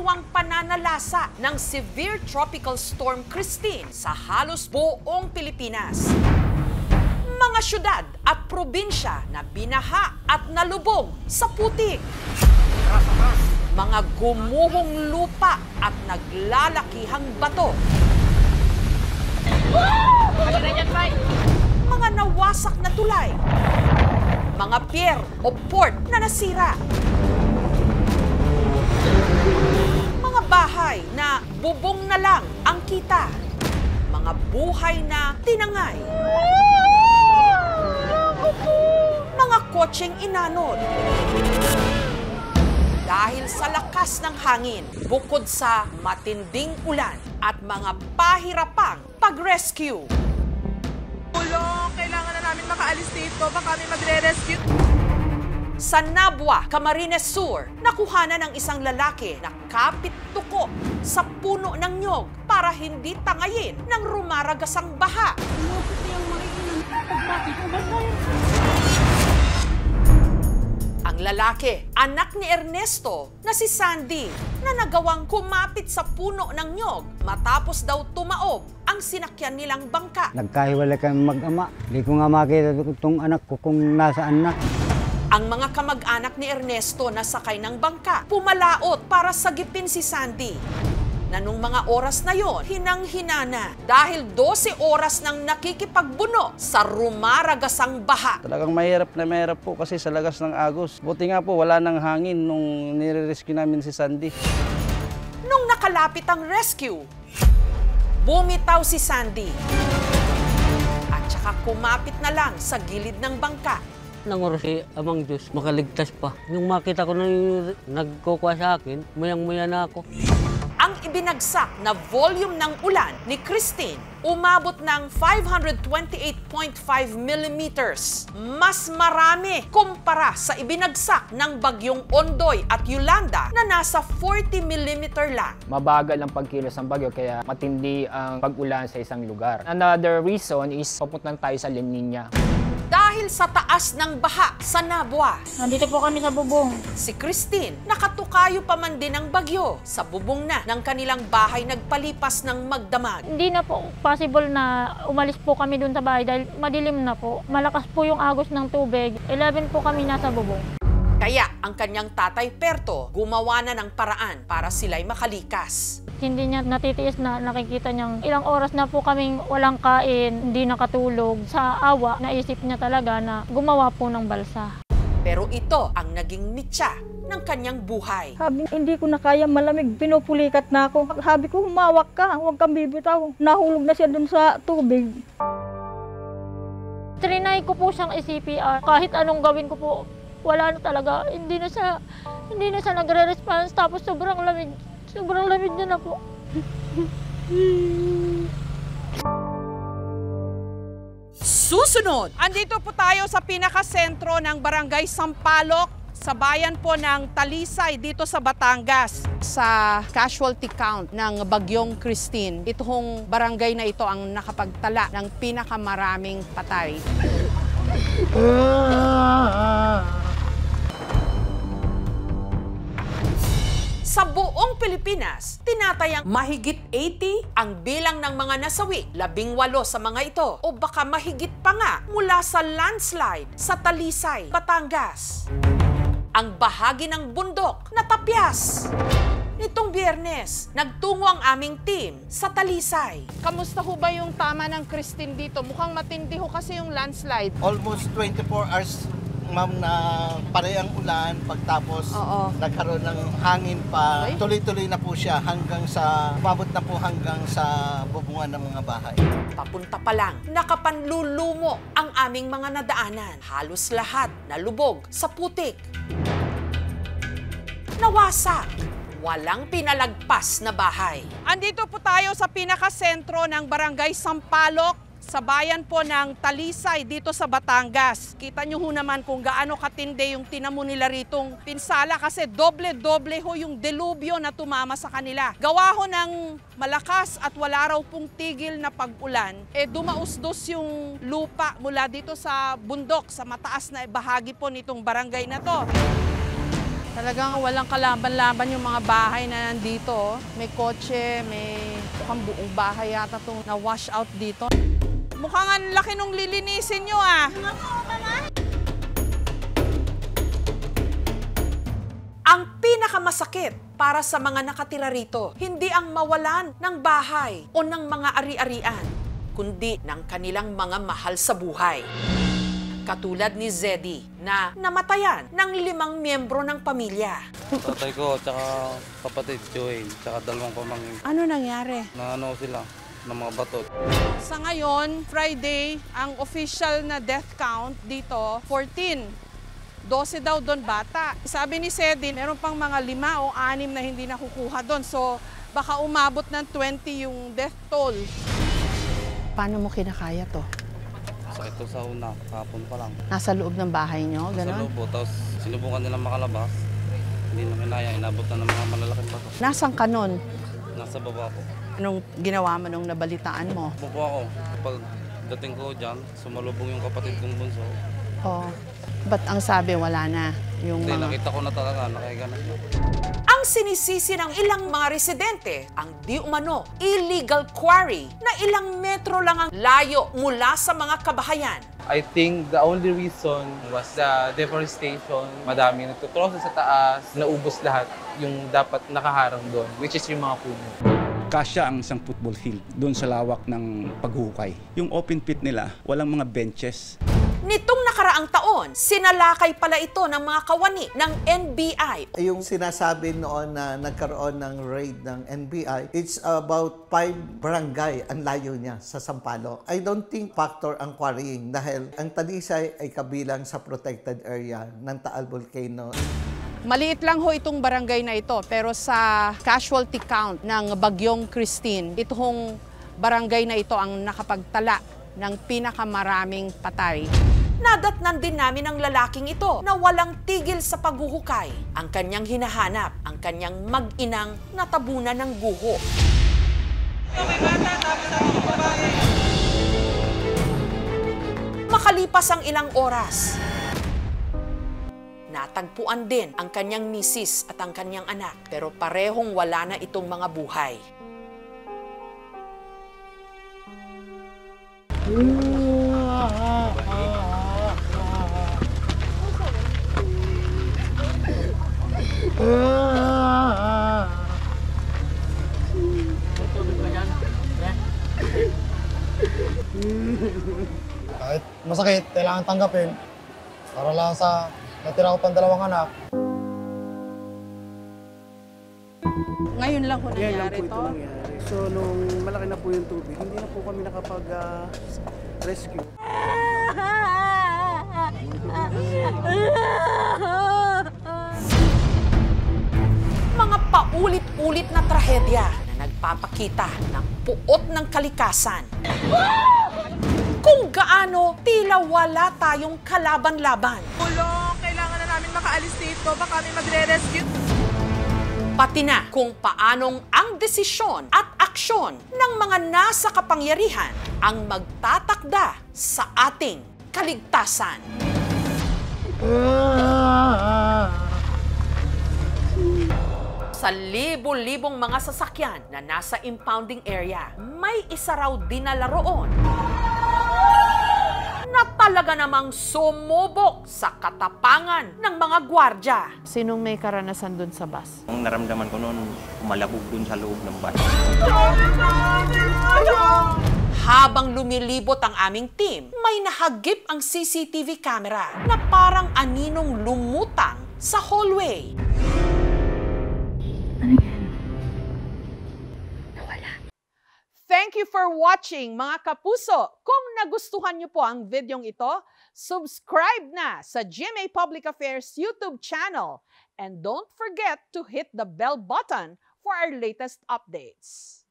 ikaw-ikawang pananalasa ng severe tropical storm Christine sa halos buong Pilipinas. Mga syudad at probinsya na binaha at nalubog sa putik. Mga gumuhong lupa at naglalakihang bato. Mga nawasak na tulay. Mga pier o port na nasira. Mga bahay na bubong na lang ang kita. Mga buhay na tinangay. Mga kotseng inanod. Dahil sa lakas ng hangin, bukod sa matinding ulan at mga pahirapang pag-rescue. Tulong! Kailangan na namin makaalis dito. Baka kami magre-rescue. Sa Nabua, Camarines Sur, nakuhanan ng isang lalaki na kapit-tuko sa puno ng nyog para hindi tangayin ng rumaragasang baha. Ang lalaki, anak ni Ernesto na si Sandy, na nagawang kumapit sa puno ng nyog matapos daw tumaob ang sinakyan nilang bangka. Nagkahiwalay kami mag-ama. Hindi ko nga makita itong anak ko kung nasaan na. Ang mga kamag-anak ni Ernesto na sakay ng bangka, pumalaot para sagipin si Sandy. Na nung mga oras na yon, hinang-hina na dahil 12 oras nang nakikipagbuno sa rumaragasang baha. Talagang mahirap po kasi sa lagas ng agos. Buti nga po wala nang hangin nung nire-rescue namin si Sandy. Nung nakalapit ang rescue, bumitaw si Sandy. At saka kumapit na lang sa gilid ng bangka. Nangoro si Amang Diyos, makaligtas pa. Yung makita ko na yung nagkukuha sa akin, mayang-maya na ako. Ang ibinagsak na volume ng ulan ni Christine umabot ng 528.5 millimeters. Mas marami kumpara sa ibinagsak ng bagyong Ondoy at Yolanda na nasa 40 millimeter lang. Mabagal ang pagkilos ng bagyo kaya matindi ang pag-ulan sa isang lugar. Another reason is papunta tayo sa La Nina. Dahil sa taas ng baha sa Nabua, nandito po kami sa bubong. si Christine nakatukayo pa man din ng bagyo. Sa bubong na ng kanilang bahay nagpalipas ng magdamag. Hindi na po possible na umalis po kami dun sa bahay dahil madilim na po. Malakas po yung agos ng tubig. 11 po kami nasa bubong. Kaya ang kanyang tatay Perto gumawa na ng paraan para sila'y makalikas. Hindi niya natitiis na nakikita niyang ilang oras na po kaming walang kain, hindi nakatulog. Sa awa, naisip niya talaga na gumawa po ng balsa. Pero ito ang naging mitya ng kanyang buhay. Sabi, hindi ko na kaya, malamig, pinupulikat na ako. Sabi ko, humawak ka, huwag kang bibitaw. Nahulog na siya dun sa tubig. Trinay ko po siyang i-CPR. Kahit anong gawin ko po, wala na talaga. Hindi na siya nagre-response. Tapos sobrang lamig niya na po. Susunod, andito po tayo sa pinakasentro ng Barangay Sampaloc, sa bayan po ng Talisay dito sa Batangas. Sa casualty count ng Bagyong Christine, itong barangay na ito ang nakapagtala ng pinakamaraming patay. Sa buong Pilipinas, tinatayang mahigit 80 ang bilang ng mga nasawi, 18 sa mga ito, o baka mahigit pa nga mula sa landslide sa Talisay, Batangas. Ang bahagi ng bundok natapyas. Nitong Biyernes, nagtungo ang aming team sa Talisay. Kamusta ho ba yung tama ng Christine dito? Mukhang matindi ho kasi yung landslide. Almost 24 hours, ma'am, na parehang ulan, pagtapos nagkaroon ng hangin pa. Tuloy-tuloy na po siya hanggang sa, umabot na po hanggang sa bubungan ng mga bahay. Papunta pa lang, nakapanlulumo ang aming mga nadaanan. Halos lahat nalubog sa putik. Nawasak. Walang pinalagpas na bahay. Andito po tayo sa pinakasentro ng Barangay Sampaloc, sa bayan po ng Talisay dito sa Batangas. Kita nyo ho naman kung gaano katindi yung tinamo nila ritong pinsala kasi doble-doble ho yung delubyo na tumama sa kanila. Gawa ho ng malakas at wala raw pong tigil na pag-ulan, dumausdos yung lupa mula dito sa bundok, sa mataas na bahagi po nitong barangay na to. Talagang walang kalaban-laban yung mga bahay na nandito. May kotse, may mukhang buong bahay yata itong na-wash out dito. Mukhang ang laki nung lilinisin nyo ah. Ang pinakamasakit para sa mga nakatira rito, hindi ang mawalan ng bahay o ng mga ari-arian, kundi ng kanilang mga mahal sa buhay. Katulad ni Zeddy na namatayan ng 5 miyembro ng pamilya. Tatay ko, tsaka kapatid, Joey, tsaka 2 pamangkin. Ano nangyari? Na ano sila, ng mga batot. Sa ngayon, Friday, ang official na death count dito, 14. 12 daw doon bata. Sabi ni Zeddy, meron pang mga 5 o 6 na hindi nakukuha doon. So, baka umabot ng 20 yung death toll. Paano mo kinakaya to? Sakit to sa una, kahapon pa lang. Nasa loob ng bahay nyo, Sa gano'n? loob po, tapos sinubukan nilang makalabas. Hindi na kinaya, inabot na ng mga malalaking bato. Nasaan ka nun? Nasa baba po. Anong ginawa mo nung nabalitaan mo? Pupo ako, kapag dating ko dyan, sumalubong yung kapatid kong bunso. Oh, ba't ang sabi wala na yung Hindi, mga... nakita ko na talaga, nakahiganap na. Ang sinisisi ng ilang mga residente ang di umano illegal quarry na ilang metro lang ang layo mula sa mga kabahayan. I think the only reason was the deforestation. Madami nagtutroso sa taas, naubos lahat yung dapat nakaharang doon, which is yung mga puno. Kasya ang isang football field doon sa lawak ng paghuhukay. Yung open pit nila, walang mga benches. Nitong nakaraang taon, sinalakay pala ito ng mga kawani ng NBI. Yung sinasabi noon na nagkaroon ng raid ng NBI, it's about 5 barangay ang layo niya sa Sampaloc. I don't think factor ang quarrying dahil ang Talisay ay kabilang sa protected area ng Taal Volcano. Maliit lang ho itong barangay na ito, pero sa casualty count ng Bagyong Christine, itong barangay na ito ang nakapagtala ng pinakamaraming patay. Nadatnan din namin ang lalaking ito na walang tigil sa paghuhukay. Ang kanyang hinahanap, ang kanyang mag-inang natabunan ng guho. Makalipas ang ilang oras, natagpuan din ang kanyang misis at ang kanyang anak, pero parehong wala na itong mga buhay. Kahit masakit, kailangan tanggapin para lang sa natira ko pang 2 anak. Ngayon lang ho nangyari po ito nangyari. So, nung malaki na po yung tubig, hindi na po kami nakapag-rescue. Mga paulit-ulit na trahedya na nagpapakita ng puot ng kalikasan. Kung gaano tila wala tayong kalaban-laban. Tulong! Kailangan na namin makaalis dito. Baka kami magre-rescue. Pati na kung paanong ang desisyon at aksyon ng mga nasa kapangyarihan ang magtatakda sa ating kaligtasan. Sa libo-libong mga sasakyan na nasa impounding area, may isa raw dinala roon na talaga namang sumubok sa katapangan ng mga gwardya. Sinong may karanasan dun sa bus? Ang naramdaman ko noon, malabog dun sa loob ng bus. Habang lumilibot ang aming team, may nahagip ang CCTV camera na parang aninong lumutang sa hallway. Thank you for watching, mga kapuso. Kung nagustuhan niyo po ang videong ito, subscribe na sa GMA Public Affairs YouTube channel. And don't forget to hit the bell button for our latest updates.